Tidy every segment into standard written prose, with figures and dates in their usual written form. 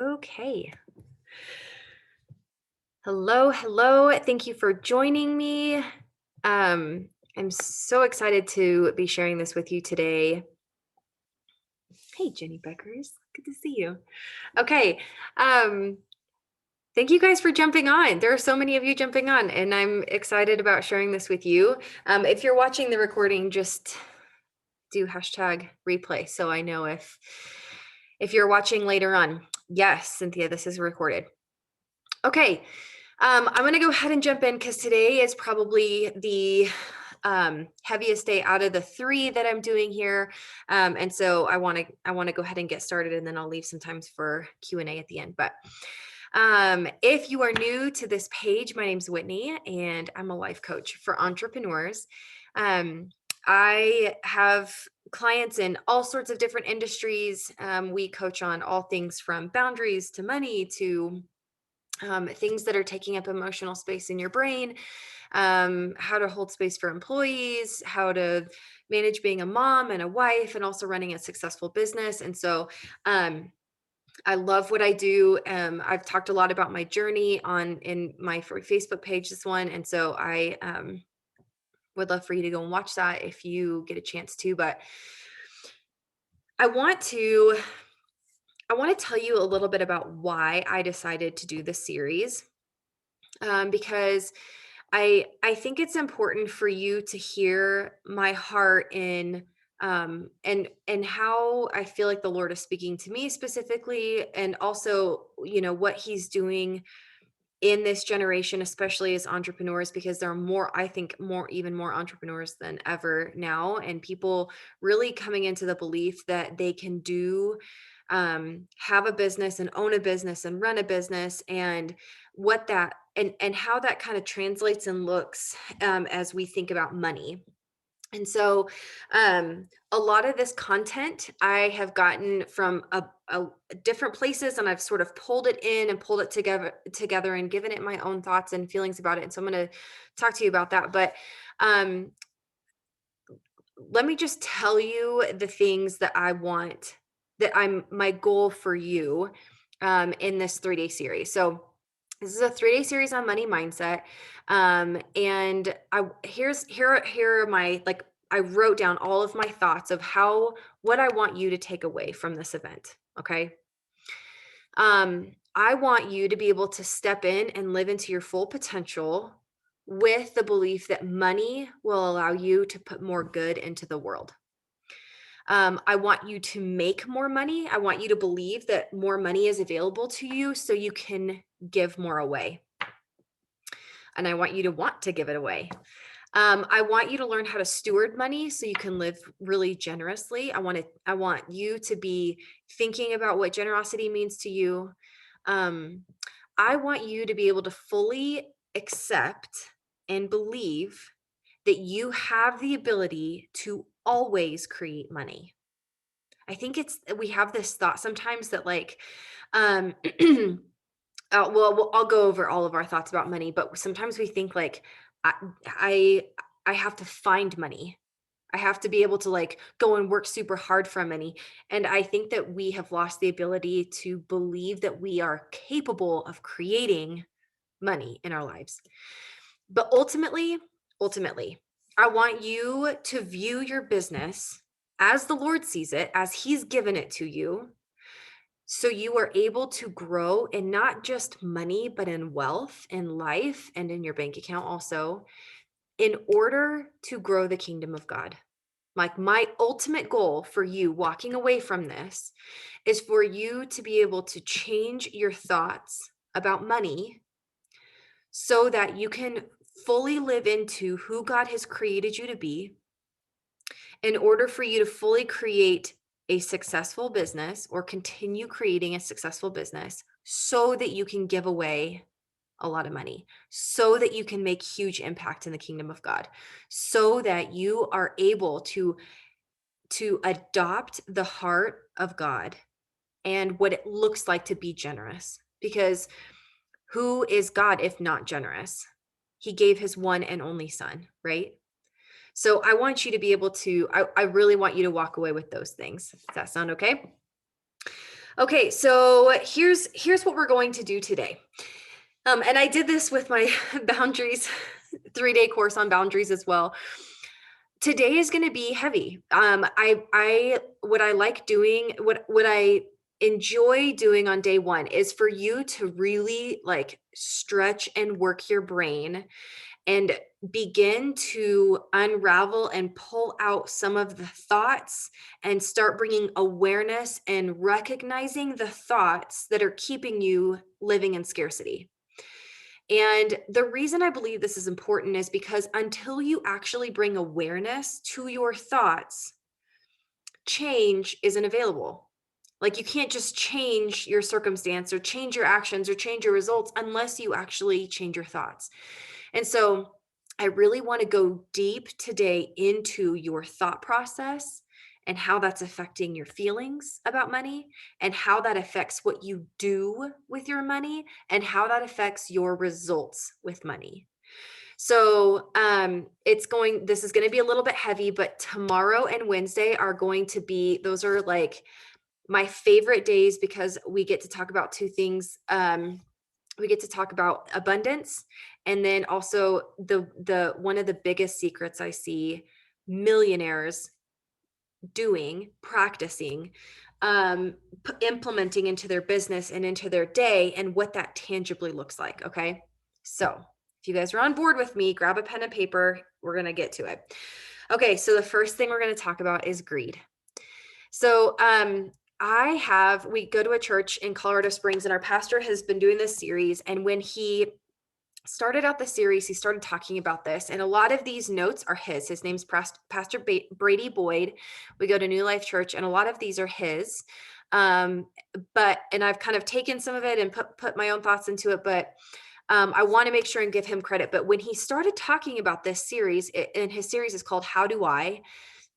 Okay. Hello, hello. Thank you for joining me. I'm so excited to be sharing this with you today. Hey, Jenny Beckers. Good to see you. Okay. Um, Thank you guys for jumping on. There are so many of you jumping on, and I'm excited about sharing this with you. If you're watching the recording, just do hashtag replay so I know if you're watching later on. Yes, Cynthia, this is recorded. Okay. I'm going to go ahead and jump in because today is probably the heaviest day out of the three that I'm doing here, and so I want to go ahead and get started, and then I'll leave some times for Q&A at the end. But if you are new to this page, my name's Whitney, and I'm a life coach for entrepreneurs. I have clients in all sorts of different industries. We coach on all things from boundaries to money to things that are taking up emotional space in your brain, how to hold space for employees, how to manage being a mom and a wife, and also running a successful business. And so I love what I do. I've talked a lot about my journey in my Facebook page, this one. And so I would love for you to go and watch that if you get a chance to. But I want to tell you a little bit about why I decided to do this series, because I think it's important for you to hear my heart in and how I feel like the Lord is speaking to me specifically, and also what He's doing in this generation, especially as entrepreneurs, because there are more, I think, even more entrepreneurs than ever now, and people really coming into the belief that they can have a business and own a business and run a business, and what that and how that kind of translates and looks as we think about money. And so a lot of this content I have gotten from different places, and I've sort of pulled it in and pulled it together and given it my own thoughts and feelings about it. And so I'm going to talk to you about that. But um, let me just tell you the things that I want, that I'm my goal for you in this 3-day series. So this is a 3-day series on money mindset. And here are my, like, I wrote down all of my thoughts of what I want you to take away from this event. Okay. I want you to be able to step in and live into your full potential with the belief that money will allow you to put more good into the world. I want you to make more money. I want you to believe that more money is available to you so you can give more away. And I want you to want to give it away. I want you to learn how to steward money so you can live really generously. I want you to be thinking about what generosity means to you. I want you to be able to fully accept and believe that you have the ability to always create money. I think we have this thought sometimes that, like, um, I'll go over all of our thoughts about money, but sometimes we think like, I, I, I have to find money. I have to be able to, like, go and work super hard for money. And I think that we have lost the ability to believe that we are capable of creating money in our lives. But ultimately, I want you to view your business as the Lord sees it, as He's given it to you, so you are able to grow in not just money, but in wealth, in life, and in your bank account also, in order to grow the kingdom of God. Like, my ultimate goal for you walking away from this is for you to be able to change your thoughts about money so that you can fully live into who God has created you to be, in order for you to fully create a successful business or continue creating a successful business so that you can give away a lot of money, so that you can make huge impact in the kingdom of God, so that you are able to adopt the heart of God and what it looks like to be generous. Because who is God if not generous? He gave His one and only Son, right? So I want you to be able to, I really want you to walk away with those things. Does that sound okay? Okay, so here's what we're going to do today. And I did this with my boundaries 3-day course on boundaries as well. Today is going to be heavy. I what I like doing, what I enjoy doing on day one is for you to really like stretch and work your brain and begin to unravel and pull out some of the thoughts and start bringing awareness and recognizing the thoughts that are keeping you living in scarcity. And the reason I believe this is important is because until you actually bring awareness to your thoughts, change isn't available. Like you can't just change your circumstance or change your actions or change your results unless you actually change your thoughts. And so I really want to go deep today into your thought process and how that's affecting your feelings about money and how that affects what you do with your money and how that affects your results with money. So this is going to be a little bit heavy, but tomorrow and Wednesday are going to be, those are like my favorite days because we get to talk about two things. We get to talk about abundance, and then also the one of the biggest secrets I see millionaires doing, practicing, implementing into their business and into their day, and what that tangibly looks like. Okay, so if you guys are on board with me, grab a pen and paper. We're gonna get to it. Okay, so the first thing we're gonna talk about is greed. So we go to a church in Colorado Springs, and our pastor has been doing this series. And when he started out the series, he started talking about this. And a lot of these notes are his. His name's Pastor Brady Boyd. We go to New Life Church, and a lot of these are his. And I've kind of taken some of it and put my own thoughts into it. But I want to make sure and give him credit. But when he started talking about this series, and his series is called How Do I? ...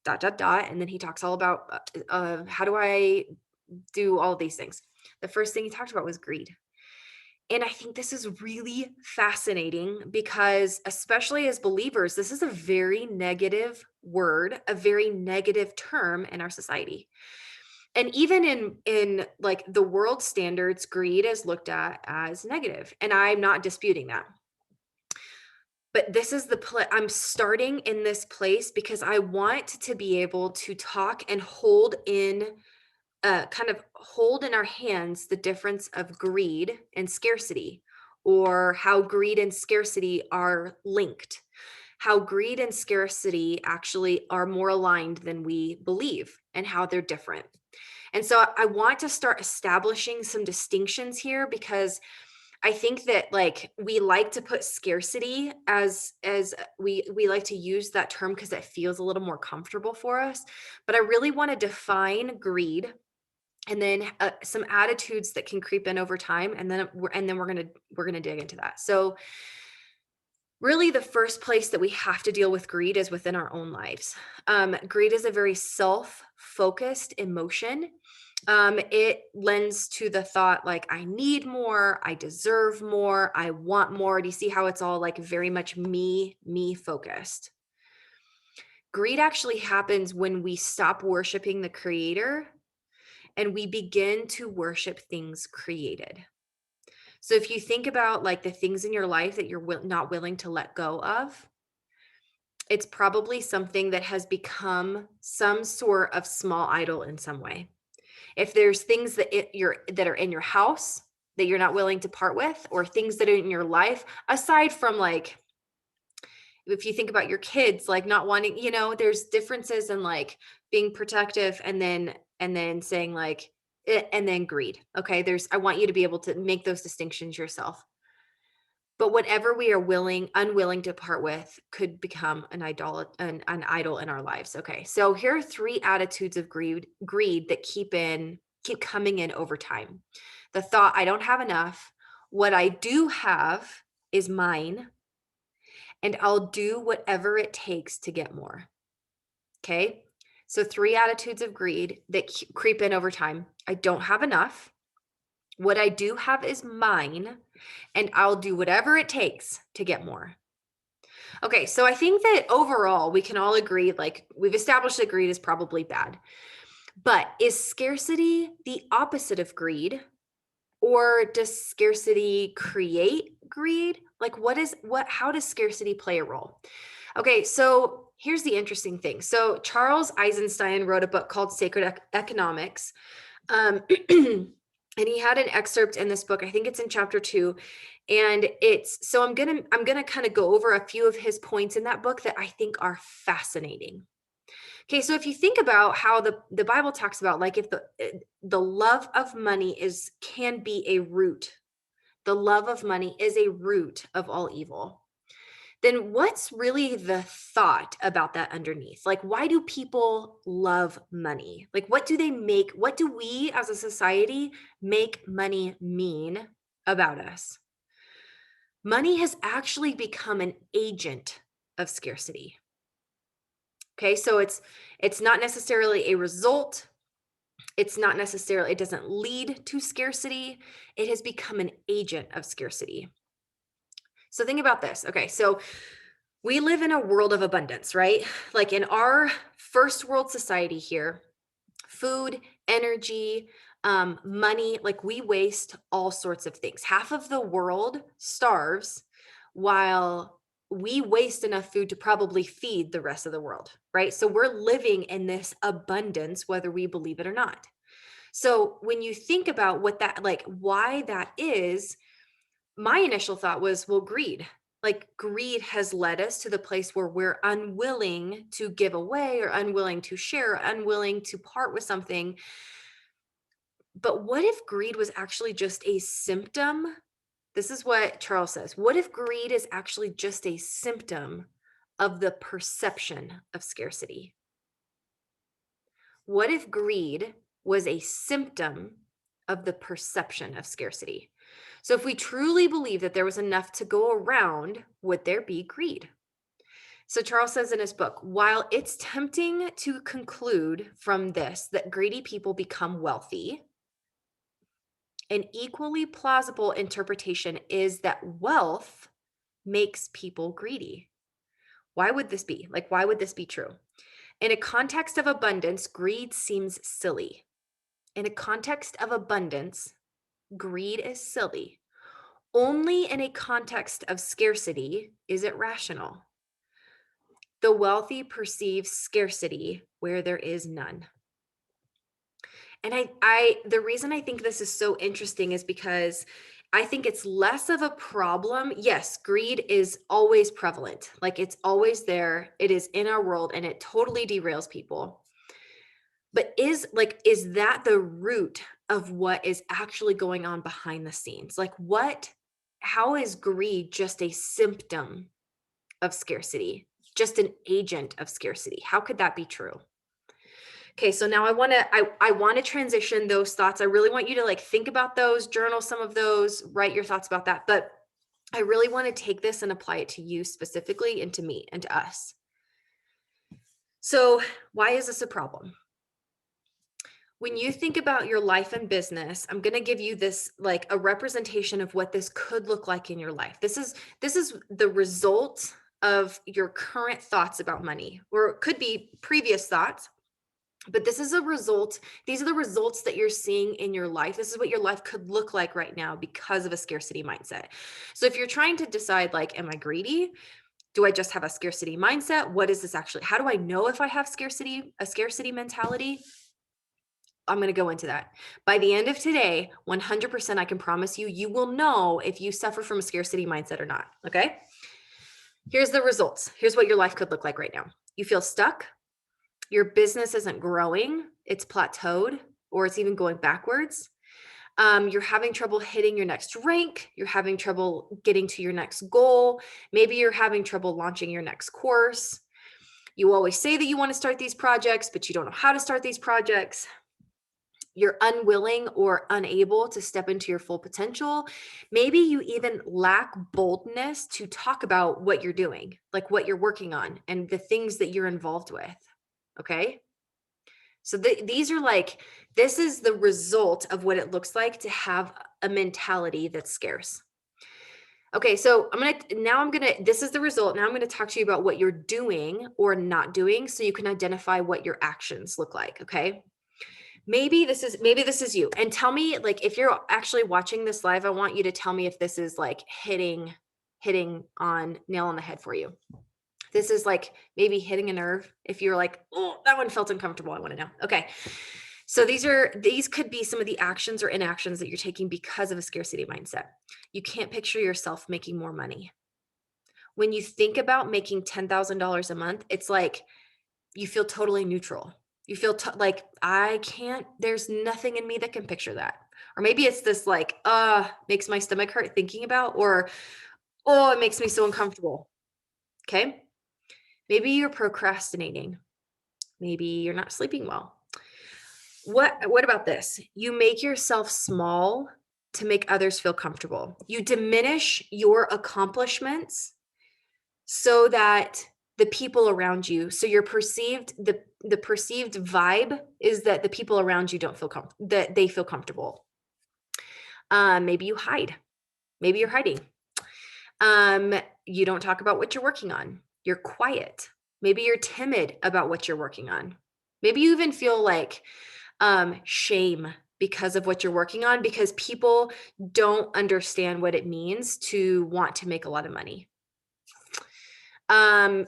And then he talks all about how do I do all these things. The first thing he talked about was greed. And I think this is really fascinating because, especially as believers, this is a very negative word, a very negative term in our society. And even in like the world standards, greed is looked at as negative, and I'm not disputing that. But this is I'm starting in this place because I want to be able to talk and hold in kind of hold in our hands the difference of greed and scarcity, or how greed and scarcity are linked, how greed and scarcity actually are more aligned than we believe, and how they're different. And so I want to start establishing some distinctions here, because I think that like we like to put scarcity as we like to use that term because it feels a little more comfortable for us. But I really want to define greed, and then some attitudes that can creep in over time, and then we're gonna dig into that. So really, the first place that we have to deal with greed is within our own lives. Greed is a very self-focused emotion. It lends to the thought like, I need more, I deserve more, I want more. Do you see how it's all like very much me focused? Greed actually happens when we stop worshiping the creator and we begin to worship things created. So if you think about like the things in your life that you're not willing to let go of, it's probably something that has become some sort of small idol in some way. If there's things that that are in your house that you're not willing to part with, or things that are in your life, aside from like, if you think about your kids, like not wanting, there's differences in like being protective and then saying like, and then greed. Okay. I want you to be able to make those distinctions yourself. But whatever we are unwilling to part with could become an idol in our lives. Okay. So here are 3 attitudes of greed that keep coming in over time. The thought, I don't have enough. What I do have is mine, and I'll do whatever it takes to get more. Okay. So 3 attitudes of greed that creep in over time. I don't have enough. What I do have is mine, and I'll do whatever it takes to get more. Okay, so I think that overall we can all agree, like we've established that greed is probably bad. But is scarcity the opposite of greed? Or does scarcity create greed? Like how does scarcity play a role? Okay, so here's the interesting thing. So Charles Eisenstein wrote a book called Sacred Economics. And he had an excerpt in this book. I think it's in chapter 2. And I'm gonna kind of go over a few of his points in that book that I think are fascinating. Okay, so if you think about how the Bible talks about, like, if the love of money can be a root, the love of money is a root of all evil. Then what's really the thought about that underneath? Like, why do people love money? Like, what do we as a society make money mean about us? Money has actually become an agent of scarcity. Okay, so it's not necessarily a result. It doesn't lead to scarcity. It has become an agent of scarcity. So think about this. Okay, so we live in a world of abundance, right? Like in our first world society here, food, energy, money, like we waste all sorts of things. Half of the world starves while we waste enough food to probably feed the rest of the world, right? So we're living in this abundance, whether we believe it or not. So when you think about why that is, my initial thought was, well, greed. Like greed has led us to the place where we're unwilling to give away or unwilling to share, or unwilling to part with something. But what if greed was actually just a symptom? This is what Charles says. What if greed is actually just a symptom of the perception of scarcity? What if greed was a symptom of the perception of scarcity? So if we truly believe that there was enough to go around, would there be greed? So Charles says in his book, while it's tempting to conclude from this that greedy people become wealthy, an equally plausible interpretation is that wealth makes people greedy. Why would this be? Like, why would this be true? In a context of abundance, greed seems silly. In a context of abundance, greed is silly. Only in a context of scarcity is it rational. The wealthy perceive scarcity where there is none. And the reason I think this is so interesting is because I think it's less of a problem. Yes, greed is always prevalent. Like it's always there. It is in our world and it totally derails people. But is that the root of what is actually going on behind the scenes? Like how is greed just a symptom of scarcity, just an agent of scarcity? How could that be true? Okay, so now I want to transition those thoughts. I really want you to like think about those, journal some of those, write your thoughts about that. But I really want to take this and apply it to you specifically and to me and to us. So, why is this a problem? When you think about your life and business, I'm going to give you this like a representation of what this could look like in your life. This is the result of your current thoughts about money, or it could be previous thoughts. But this is a result. These are the results that you're seeing in your life. This is what your life could look like right now because of a scarcity mindset. So if you're trying to decide, like, am I greedy? Do I just have a scarcity mindset? What is this actually? How do I know if I have a scarcity mentality? I'm going to go into that. By the end of today, 100% I can promise you, you will know if you suffer from a scarcity mindset or not. Okay. Here's the results. Here's what your life could look like right now. You feel stuck. Your business isn't growing, it's plateaued, or it's even going backwards. You're having trouble hitting your next rank. You're having trouble getting to your next goal. Maybe you're having trouble launching your next course. You always say that you want to start these projects, but you don't know how to start these projects. You're unwilling or unable to step into your full potential. Maybe you even lack boldness to talk about what you're doing, like what you're working on and the things that you're involved with. Okay. So these are this is the result of what it looks like to have a mentality that's scarce. Okay. So this is the result. Now I'm going to talk to you about what you're doing or not doing so you can identify what your actions look like. Okay. Maybe this is you. And tell me, like, if you're actually watching this live, I want you to tell me if this is like hitting on nail on the head for you. This is like maybe hitting a nerve. If you're like, oh, that one felt uncomfortable, I want to know. Okay. So these could be some of the actions or inactions that you're taking because of a scarcity mindset. You can't picture yourself making more money. When you think about making $10,000 a month, it's like you feel totally neutral. You feel like I can't, there's nothing in me that can picture that. Or maybe it's this like, makes my stomach hurt thinking about, or, oh, it makes me so uncomfortable. Okay. Maybe you're procrastinating. Maybe you're not sleeping well. What about this? You make yourself small to make others feel comfortable. You diminish your accomplishments so that the people around you, so your perceived the perceived vibe is that the people around you don't feel that they feel comfortable. Maybe you hide. Maybe you're hiding. You don't talk about what you're working on. You're quiet. Maybe you're timid about what you're working on. Maybe you even feel like shame because of what you're working on, because people don't understand what it means to want to make a lot of money.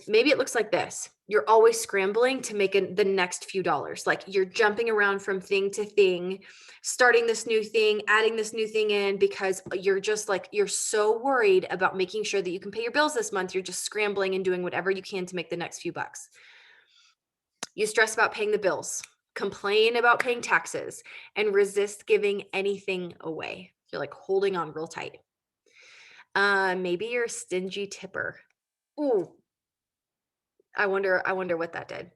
Maybe it looks like this. You're always scrambling to make the next few dollars. Like you're jumping around from thing to thing, starting this new thing, adding this new thing in, because you're just like, you're so worried about making sure that you can pay your bills this month. You're just scrambling and doing whatever you can to make the next few bucks. You stress about paying the bills, complain about paying taxes, and resist giving anything away. You're like holding on real tight. Maybe you're a stingy tipper. Ooh, I wonder what that did.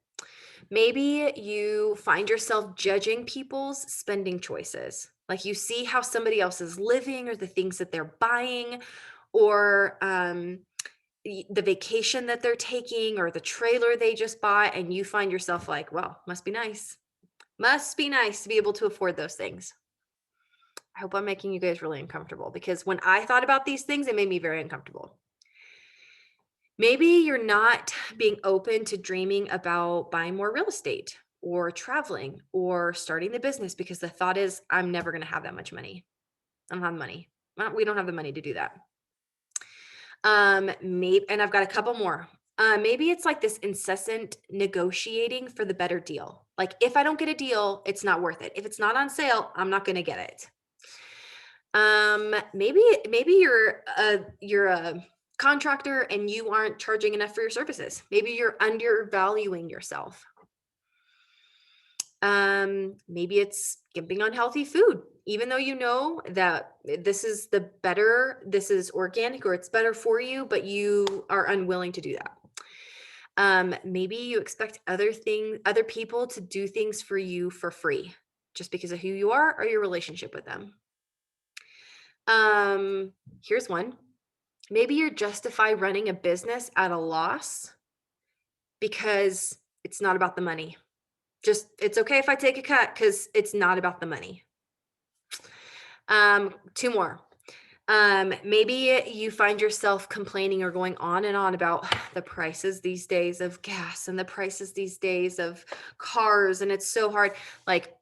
Maybe you find yourself judging people's spending choices. Like you see how somebody else is living or the things that they're buying, or the vacation that they're taking or the trailer they just bought, and you find yourself like, well, must be nice. Must be nice to be able to afford those things. I hope I'm making you guys really uncomfortable, because when I thought about these things, it made me very uncomfortable. Maybe you're not being open to dreaming about buying more real estate or traveling or starting the business, because the thought is, I'm never going to have that much money. I don't have the money. Well, we don't have the money to do that. Maybe, and I've got a couple more. Maybe it's like this incessant negotiating for the better deal. Like if I don't get a deal, it's not worth it. If it's not on sale, I'm not going to get it. Maybe you're a contractor and you aren't charging enough for your services. Maybe you're undervaluing yourself. Maybe it's skimping on healthy food, even though you know that this is this is organic or it's better for you, but you are unwilling to do that. Maybe you expect other people to do things for you for free, just because of who you are or your relationship with them. Here's one. Maybe you're justify running a business at a loss because it's not about the money. Just, it's okay if I take a cut because it's not about the money. Two more. Maybe you find yourself complaining or going on and on about the prices these days of gas and the prices these days of cars, and it's so hard. Like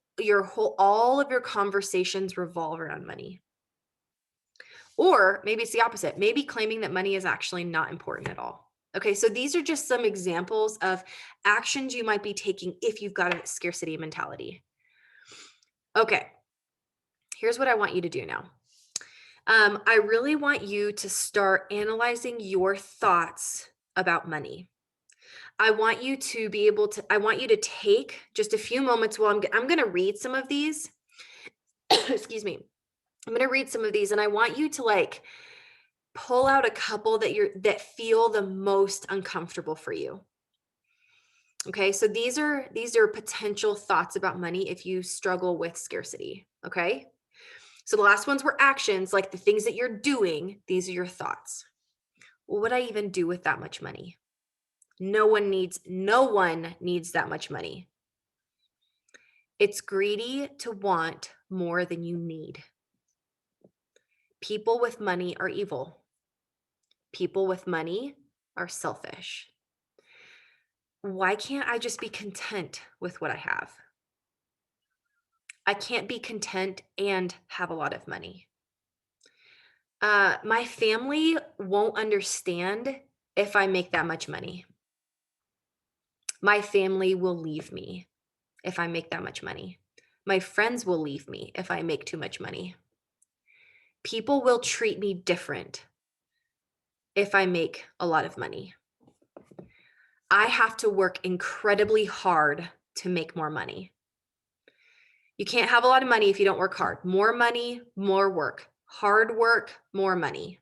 all of your conversations revolve around money. Or maybe it's the opposite. Maybe claiming that money is actually not important at all. Okay, so these are just some examples of actions you might be taking if you've got a scarcity mentality. Okay, here's what I want you to do now. I really want you to start analyzing your thoughts about money. I want you to take just a few moments while I'm going to read some of these. Excuse me. I'm going to read some of these, and I want you to like pull out a couple that feel the most uncomfortable for you. Okay, so these are potential thoughts about money if you struggle with scarcity. Okay, so the last ones were actions, like the things that you're doing. These are your thoughts. What would I even do with that much money? No one needs that much money. It's greedy to want more than you need. People with money are evil. People with money are selfish. Why can't I just be content with what I have? I can't be content and have a lot of money. My family won't understand if I make that much money. My family will leave me if I make that much money. My friends will leave me if I make too much money. People will treat me different if I make a lot of money. I have to work incredibly hard to make more money. You can't have a lot of money if you don't work hard. More money, more work. Hard work, more money.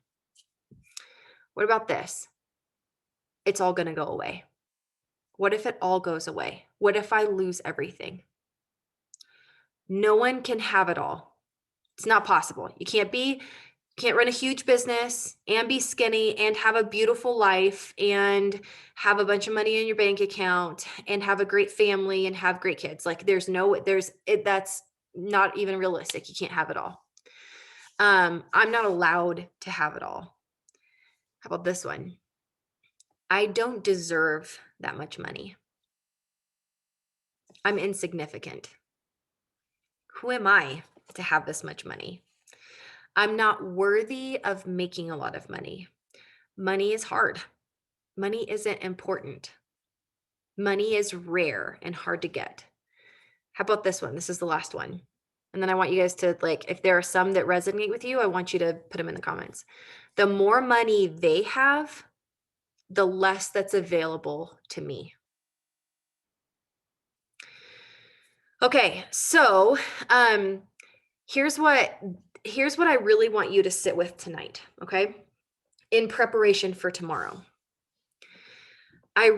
What about this? It's all going to go away. What if it all goes away? What if I lose everything? No one can have it all. It's not possible. You can't run a huge business and be skinny and have a beautiful life and have a bunch of money in your bank account and have a great family and have great kids. Like that's not even realistic. You can't have it all. I'm not allowed to have it all. How about this one? I don't deserve that much money. I'm insignificant. Who am I to have this much money? I'm not worthy of making a lot of money. Money is hard. Money isn't important. Money is rare and hard to get. How about this one? This is the last one. And then I want you guys to, like, if there are some that resonate with you, I want you to put them in the comments. The more money they have, the less that's available to me. Okay, so here's what I really want you to sit with tonight, okay? In preparation for tomorrow. I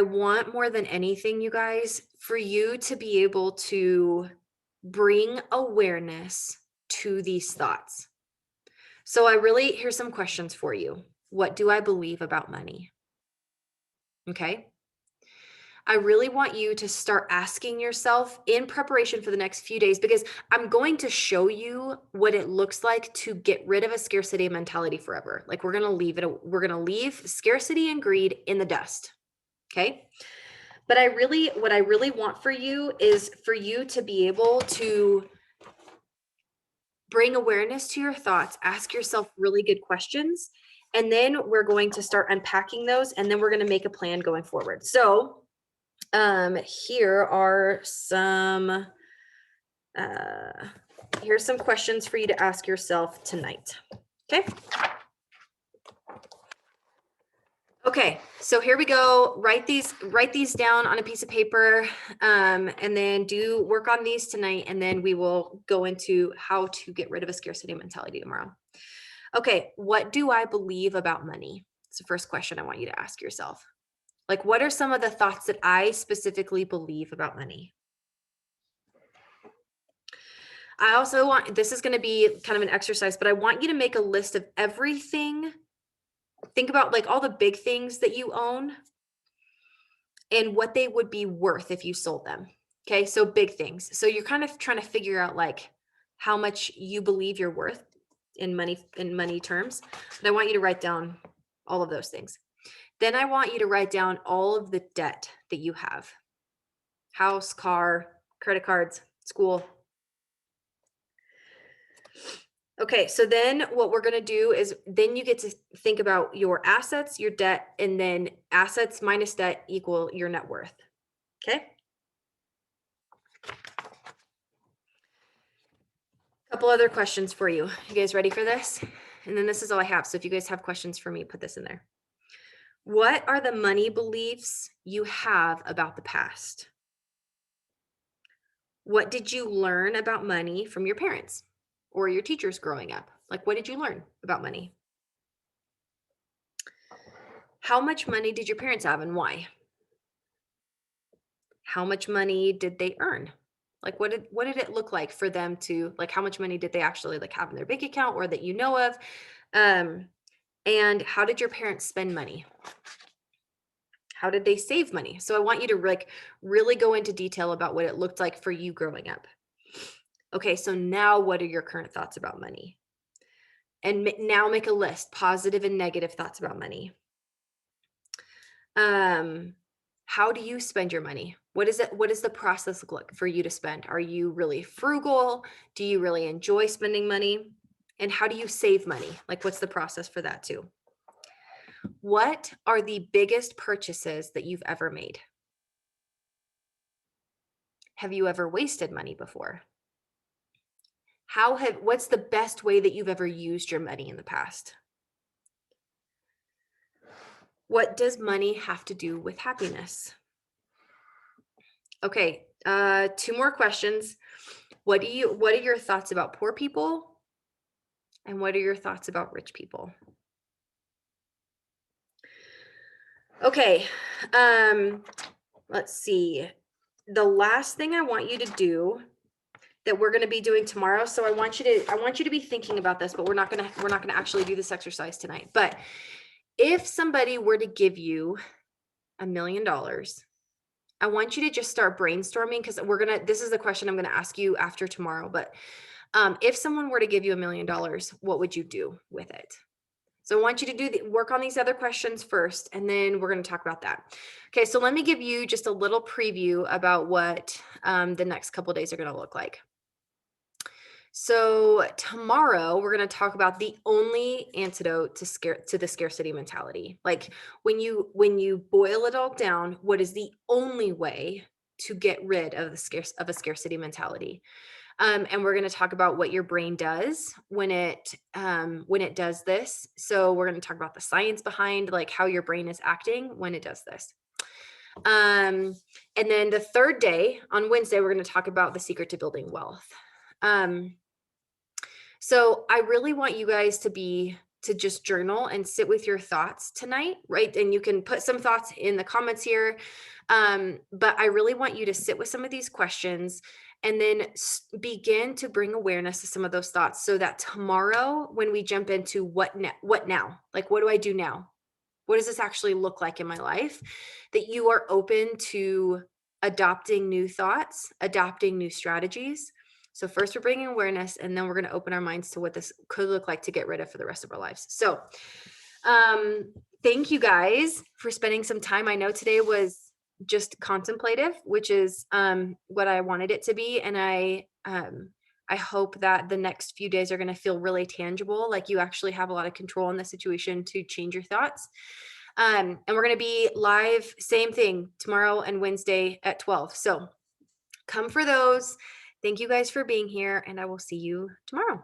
want more than anything, you guys, for you to be able to bring awareness to these thoughts. So here's some questions for you. What do I believe about money? Okay. I really want you to start asking yourself in preparation for the next few days, because I'm going to show you what it looks like to get rid of a scarcity mentality forever. Like we're going to leave scarcity and greed in the dust. Okay. But what I really want for you is for you to be able to bring awareness to your thoughts, ask yourself really good questions, and then we're going to start unpacking those, and then we're going to make a plan going forward. So, here are here's some questions for you to ask yourself tonight. Okay, so here we go. Write these down on a piece of paper, and then do work on these tonight, and then we will go into how to get rid of a scarcity mentality tomorrow. Okay, what do I believe about money? It's the first question I want you to ask yourself. Like, what are some of the thoughts that I specifically believe about money? I also this is going to be kind of an exercise, but I want you to make a list of everything. Think about like all the big things that you own and what they would be worth if you sold them. Okay, so big things. So you're kind of trying to figure out like how much you believe you're worth in money terms. But I want you to write down all of those things. Then I want you to write down all of the debt that you have. House, car, credit cards, school. Okay, so then what we're going to do is then you get to think about your assets, your debt, and then assets minus debt equal your net worth. Okay? A couple other questions for you. You guys ready for this? And then this is all I have. So if you guys have questions for me, put this in there. What are the money beliefs you have about the past? What did you learn about money from your parents or your teachers growing up? Like, what did you learn about money? How much money did your parents have and why? How much money did they earn? Like, what did it look like for them to, like, how much money did they actually like have in their bank account or that you know of? And how did your parents spend money? How did they save money? So I want you to like really go into detail about what it looked like for you growing up. Okay, so now what are your current thoughts about money? And now make a list, positive and negative thoughts about money. How do you spend your money? What does the process look like for you to spend? Are you really frugal? Do you really enjoy spending money? And how do you save money? Like, what's the process for that too? What are the biggest purchases that you've ever made? Have you ever wasted money before? What's the best way that you've ever used your money in the past? What does money have to do with happiness? Okay, two more questions. What are your thoughts about poor people? And what are your thoughts about rich people? Okay, um, let's see. The last thing I want you to do that we're going to be doing tomorrow. So I want you to be thinking about this, but we're not going to actually do this exercise tonight. But if somebody were to give you $1 million, I want you to just start brainstorming, because this is the question I'm going to ask you after tomorrow. But if someone were to give you $1 million, what would you do with it? So I want you to work on these other questions first, and then we're going to talk about that. Okay, so let me give you just a little preview about what the next couple of days are going to look like. So tomorrow we're going to talk about the only antidote to the scarcity mentality. Like, when you boil it all down, what is the only way to get rid of a scarcity mentality? And we're going to talk about what your brain does when it does this. So we're going to talk about the science behind, like, how your brain is acting when it does this. And then the third day, on Wednesday, we're going to talk about the secret to building wealth. So I really want you guys to just journal and sit with your thoughts tonight, right? And you can put some thoughts in the comments here. But I really want you to sit with some of these questions and then begin to bring awareness to some of those thoughts, so that tomorrow, when we jump into what now, like, what do I do now? What does this actually look like in my life? That you are open to adopting new thoughts, adopting new strategies. So first we're bringing awareness, and then we're going to open our minds to what this could look like to get rid of for the rest of our lives. So thank you guys for spending some time. I know today was just contemplative, which is what I wanted it to be. And I hope that the next few days are going to feel really tangible, like you actually have a lot of control in the situation to change your thoughts. And we're going to be live, same thing, tomorrow and Wednesday at 12. So come for those. Thank you guys for being here, and I will see you tomorrow.